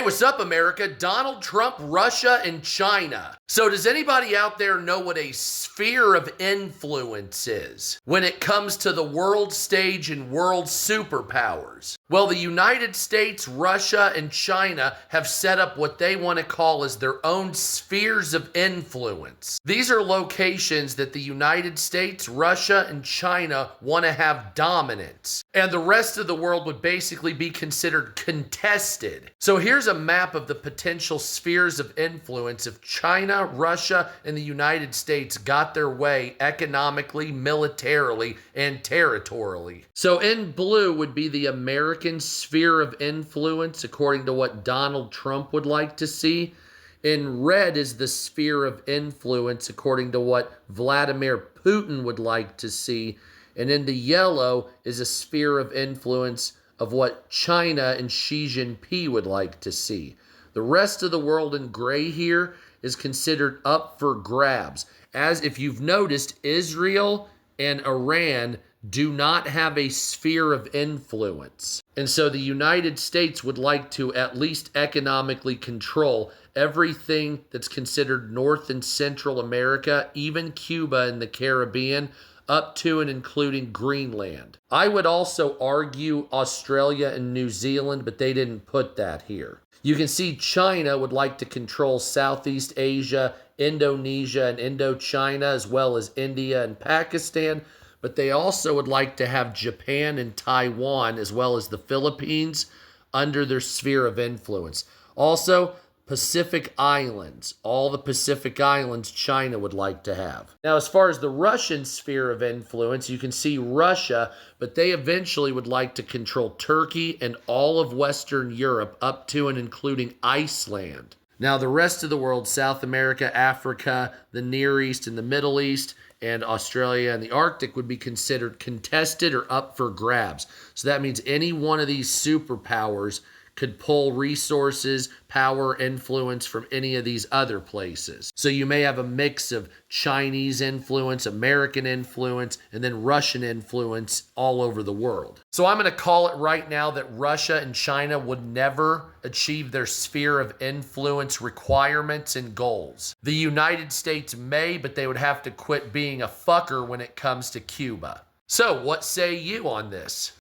what's up, America? Donald Trump, Russia, and China. So does anybody out there know what a sphere of influence is when it comes to the world stage and world superpowers? Well, the United States, Russia, and China have set up what they want to call as their own spheres of influence. These are locations that the United States, Russia, and China want to have dominance, and the rest of the world would basically be considered contested. So here's a map of the potential spheres of influence if China, Russia, and the United States got their way economically, militarily, and territorially. So in blue would be the American sphere of influence, according to what Donald Trump would like to see. In red is the sphere of influence, according to what Vladimir Putin would like to see. And in the yellow is a sphere of influence of what China and Xi Jinping would like to see. The rest of the world in gray here is considered up for grabs. As if you've noticed, Israel and Iran do not have a sphere of influence. And so the United States would like to at least economically control everything that's considered North and Central America, even Cuba and the Caribbean, up to and including Greenland. I would also argue Australia and New Zealand, but they didn't put that here. You can see China would like to control Southeast Asia, Indonesia, and Indochina, as well as India and Pakistan, but they also would like to have Japan and Taiwan, as well as the Philippines, under their sphere of influence. Also, Pacific Islands, all the Pacific Islands China would like to have. Now, as far as the Russian sphere of influence, you can see Russia, but they eventually would like to control Turkey and all of Western Europe up to and including Iceland. Now, the rest of the world, South America, Africa, the Near East, and the Middle East, and Australia and the Arctic would be considered contested or up for grabs. So that means any one of these superpowers could pull resources, power, influence from any of these other places. So you may have a mix of Chinese influence, American influence, and then Russian influence all over the world. So I'm going to call it right now that Russia and China would never achieve their sphere of influence requirements and goals. The United States may, but they would have to quit being a fucker when it comes to Cuba. So what say you on this?